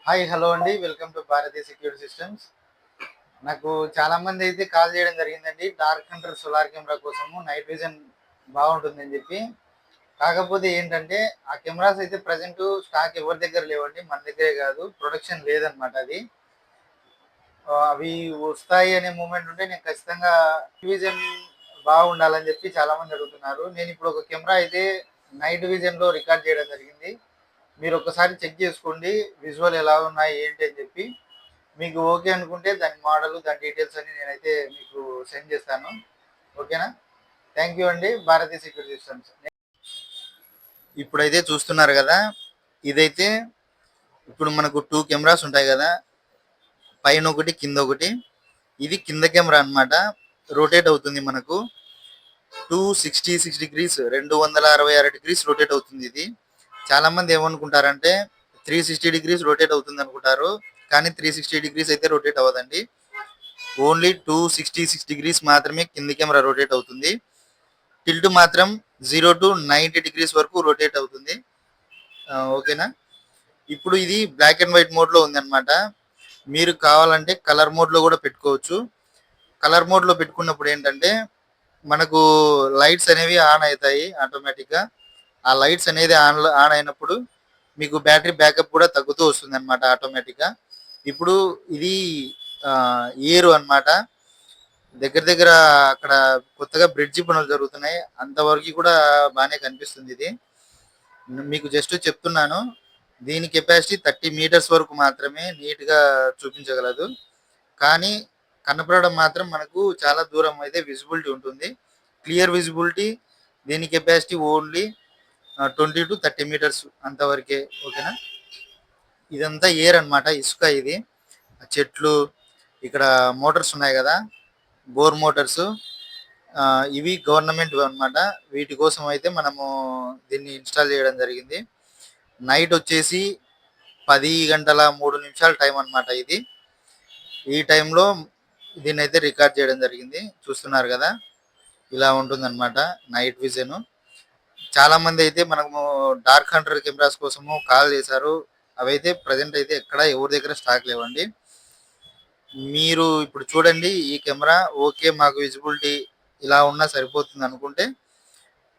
Hi hello అండి. Welcome to Bharatiya security systems. నాకు చాలామంది అయితే కాల్ చేయడం జరిగిందండి. డార్క్ హంటర్ సోలార్ కెమెరా కోసము నైట్ విజన్ బాగుంటుందని చెప్పి. కాకపోతే ఏంటంటే ఆ కెమెరాస్ అయితే ప్రజెంట్ స్టాక్ ఎవరి దగ్గర లేవండి. మన దగ్గరే కాదు, ప్రొడక్షన్ లేదనమాట అది. అవి వస్తాయి అనే మూమెంట్ ఉంటే నేను ఖచ్చితంగా విజన్ బాగుండాలని చెప్పి చాలామంది అడుగుతున్నారు. నేను ఇప్పుడు ఒక కెమెరా అయితే నైట్ విజన్లో రికార్డ్ చేయడం జరిగింది. మీరు ఒకసారి చెక్ చేసుకోండి విజువల్ ఎలా ఉన్నాయి ఏంటి అని చెప్పి. మీకు ఓకే అనుకుంటే దాని మోడల్, దాని డీటెయిల్స్ అన్ని నేనైతే మీకు సెండ్ చేస్తాను. ఓకేనా? థ్యాంక్ యూ అండి. భారతీయ సెక్యూరిటీ సిస్టమ్స్. ఇప్పుడైతే చూస్తున్నారు కదా, ఇదైతే ఇప్పుడు మనకు 2 కెమెరాస్ ఉంటాయి కదా, పైన ఒకటి కింద ఒకటి. ఇది కింద కెమెరా అన్నమాట. రొటేట్ అవుతుంది మనకు 266 డిగ్రీస్, 266 డిగ్రీస్ రొటేట్ అవుతుంది ఇది. చాలా మంది ఏమనుకుంటారంటే 360 డిగ్రీస్ రొటేట్ అవుతుంది అనుకుంటారు, కానీ 360 డిగ్రీస్ అయితే రొటేట్ అవ్వదండి. ఓన్లీ 266 డిగ్రీస్ మాత్రమే కింది కెమెరా రొటేట్ అవుతుంది. టిల్ట్ మాత్రం 0 to 90 డిగ్రీస్ వరకు రొటేట్ అవుతుంది. ఓకేనా? ఇప్పుడు ఇది బ్లాక్ అండ్ వైట్ మోడ్లో ఉందన్నమాట. మీరు కావాలంటే కలర్ మోడ్లో కూడా పెట్టుకోవచ్చు. కలర్ మోడ్లో పెట్టుకున్నప్పుడు ఏంటంటే మనకు లైట్స్ అనేవి ఆన్ అవుతాయి ఆటోమేటిక్గా. ఆ లైట్స్ అనేది ఆన్ అయినప్పుడు మీకు బ్యాటరీ బ్యాకప్ కూడా తగ్గుతూ వస్తుంది అనమాట ఆటోమేటిక్గా. ఇప్పుడు ఇది ఏరు అన్నమాట. దగ్గర దగ్గర అక్కడ కొత్తగా బ్రిడ్జి పనులు జరుగుతున్నాయి, అంతవరకు కూడా బాగానే కనిపిస్తుంది ఇది. మీకు జస్ట్ చెప్తున్నాను, దీని కెపాసిటీ 30 మీటర్స్ వరకు మాత్రమే నీట్గా చూపించగలదు. కానీ కనపడడం మాత్రం మనకు చాలా దూరం అయితే విజిబిలిటీ ఉంటుంది, క్లియర్ విజిబిలిటీ. దీని కెపాసిటీ ఓన్లీ 20 to 30 మీటర్స్ అంతవరకే. ఓకేనా? ఇదంతా ఎయిర్ అన్నమాట, ఇసుక ఇది. చెట్లు, ఇక్కడ మోటార్స్ ఉన్నాయి కదా, బోర్ మోటార్స్. ఇవి గవర్నమెంట్ అన్నమాట. వీటి కోసం అయితే మనము దీన్ని ఇన్స్టాల్ చేయడం జరిగింది. నైట్ వచ్చేసి 10 గంటల 3 నిమిషాల టైం అన్నమాట ఇది. ఈ టైంలో దీన్ని అయితే రికార్డ్ చేయడం జరిగింది. చూస్తున్నారు కదా, ఇలా ఉంటుందన్నమాట నైట్ విజన్. చాలా మంది అయితే మనము డార్క్ హంటర్ కెమెరాస్ కోసము కాల్ చేశారు. అవైతే ప్రజెంట్ అయితే ఎక్కడ ఎవరి దగ్గర స్టాక్ లేవండి. మీరు ఇప్పుడు చూడండి, ఈ కెమెరా ఓకే, మాకు విజిబిలిటీ ఇలా ఉన్నా సరిపోతుంది అనుకుంటే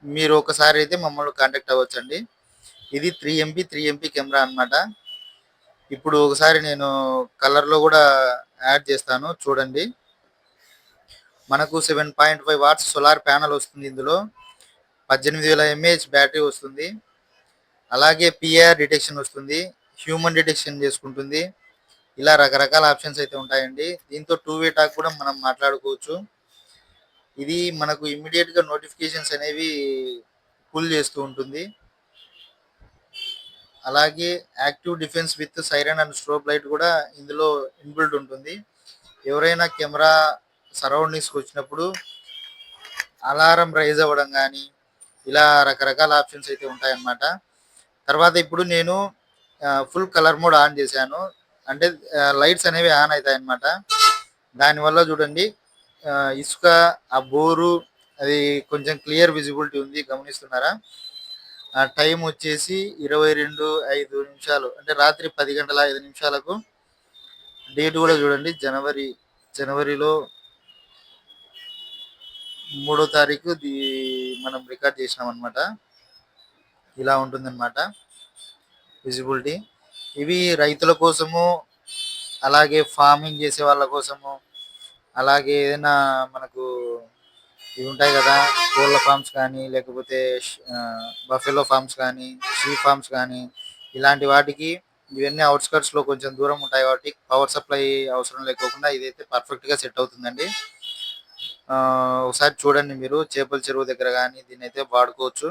మీరు ఒకసారి అయితే మమ్మల్ని కాంటాక్ట్ అవ్వచ్చండి. ఇది 3 MP కెమెరా అన్నమాట. ఇప్పుడు ఒకసారి నేను కలర్లో కూడా యాడ్ చేస్తాను, చూడండి. మనకు 7.5 వాట్స్ సోలార్ ప్యానల్ వస్తుంది ఇందులో. 18,000 mAh బ్యాటరీ వస్తుంది. అలాగే పిఐఆర్ డిటెక్షన్ వస్తుంది, హ్యూమన్ డిటెక్షన్ చేసుకుంటుంది. ఇలా రకరకాల ఆప్షన్స్ అయితే ఉంటాయండి. దీంతో 2-వే టాక్ కూడా మనం మాట్లాడుకోవచ్చు. ఇది మనకు ఇమ్మీడియట్గా నోటిఫికేషన్స్ అనేవి పుల్ చేస్తూ ఉంటుంది. అలాగే active defence with siren and strobe light కూడా ఇందులో ఇన్బిల్డ్ ఉంటుంది. ఎవరైనా కెమెరా సరౌండింగ్స్కి వచ్చినప్పుడు అలారం రైజ్ అవ్వడం కానీ, ఇలా రకరకాల ఆప్షన్స్ అయితే ఉంటాయన్నమాట. తర్వాత ఇప్పుడు నేను ఫుల్ కలర్ మోడ్ ఆన్ చేశాను, అంటే లైట్స్ అనేవి ఆన్ అవుతాయి అన్నమాట. దానివల్ల చూడండి, ఇసుక, ఆ బోరు, అది కొంచెం క్లియర్ విజిబిలిటీ ఉంది, గమనిస్తున్నారా? ఆ టైం వచ్చేసి 22:05, అంటే రాత్రి 10 గంటల 5 నిమిషాలకు. డేట్ కూడా చూడండి, జనవరిలో 3వ తారీఖు మనం రికార్డ్ చేసినాం అనమాట. ఇలా ఉంటుందన్నమాట విజిబిలిటీ. ఇవి రైతుల కోసము, అలాగే ఫార్మింగ్ చేసే వాళ్ళ కోసము, అలాగే ఏదైనా మనకు ఇవి ఉంటాయి కదా, కోళ్ళ ఫార్మ్స్ కానీ, లేకపోతే బఫెలో ఫార్మ్స్ కానీ, షీప్ ఫార్మ్స్ కానీ, ఇలాంటి వాటికి ఇవన్నీ అవుట్స్కట్స్లో కొంచెం దూరం ఉంటాయి కాబట్టి పవర్ సప్లై అవసరం లేకోకుండా ఇదైతే పర్ఫెక్ట్గా సెట్ అవుతుందండి. ఒకసారి చూడండి, మీరు చేపల చెరువు దగ్గర కానీ దీన్ని అయితే వాడుకోవచ్చు.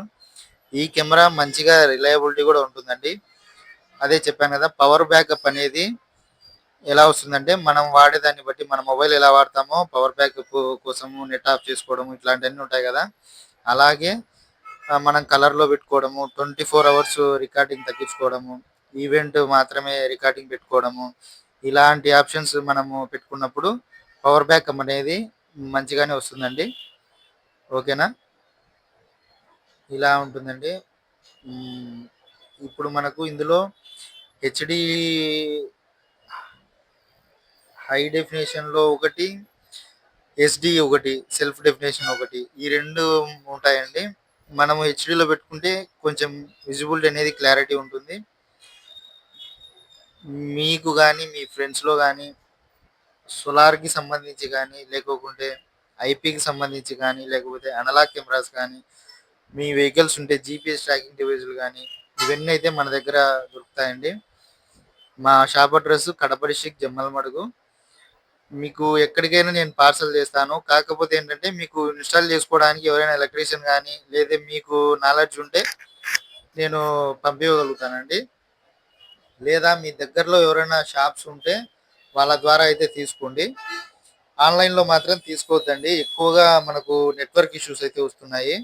ఈ కెమెరా మంచిగా రిలయబిలిటీ కూడా ఉంటుందండి. అదే చెప్పాను కదా, పవర్ బ్యాకప్ అనేది ఎలా వస్తుందంటే మనం వాడేదాన్ని బట్టి, మన మొబైల్ ఎలా వాడతామో పవర్ బ్యాకప్ కోసము నెట్ ఆఫ్ చేసుకోవడము ఇట్లాంటివన్నీ ఉంటాయి కదా, అలాగే మనం కలర్లో పెట్టుకోవడము, 24 అవర్స్ రికార్డింగ్ తగ్గించుకోవడము, ఈవెంట్ మాత్రమే రికార్డింగ్ పెట్టుకోవడము, ఇలాంటి ఆప్షన్స్ మనము పెట్టుకున్నప్పుడు పవర్ బ్యాకప్ అనేది మంచిగానే వస్తుందండి. ఓకేనా? ఇలా ఉంటుందండి. ఇప్పుడు మనకు ఇందులో హెచ్డి హై డెఫినేషన్‌లో ఒకటి, ఎస్‌డి ఒకటి, సెల్ఫ్ డెఫినేషన్ ఒకటి. ఈ 2 ఉంటాయండి. మనము హెచ్‌డీలో పెట్టుకుంటే కొంచెం విజిబిలిటీ అనేది క్లారిటీ ఉంటుంది. మీకు గాని, మీ ఫ్రెండ్స్‌లో గాని సోలార్‌కి సంబంధించి గాని, లేకోకుంటే ఐపీకి సంబంధించి గాని, లేకపోతే అనలాగ్ కెమెరాస్ గాని, మీ వెహికల్స్ ఉంటే జీపీఎస్ ట్రాకింగ్ డివైస్‌లు గాని, ఇవన్నీ అయితే మన దగ్గర దొరుకుతాయండి. మా shop address Kadapa district Jammalamadugu. మీకు ఎక్కడికైనా నేను పార్సెల్ చేస్తాను. కాకపోతే ఏంటంటే మీకు ఇన్‌స్టాల్ చేసుకోవడానికి ఎవరైనా ఎలక్ట్రీషియన్ గాని, లేదా మీకు నాలెడ్జ్ ఉంటే నేను పంపివ్వగలుగుతానండి. లేదా మీ దగ్గరలో ఎవరైనా షాప్స్ ఉంటే వాళ్ళ ద్వారా అయితే తీసుకోండి. ఆన్‌లైన్‌లో మాత్రం తీసుకోవద్దండి. ఎక్కువగా మనకు నెట్వర్క్ ఇష్యూస్ అయితే వస్తున్నాయి.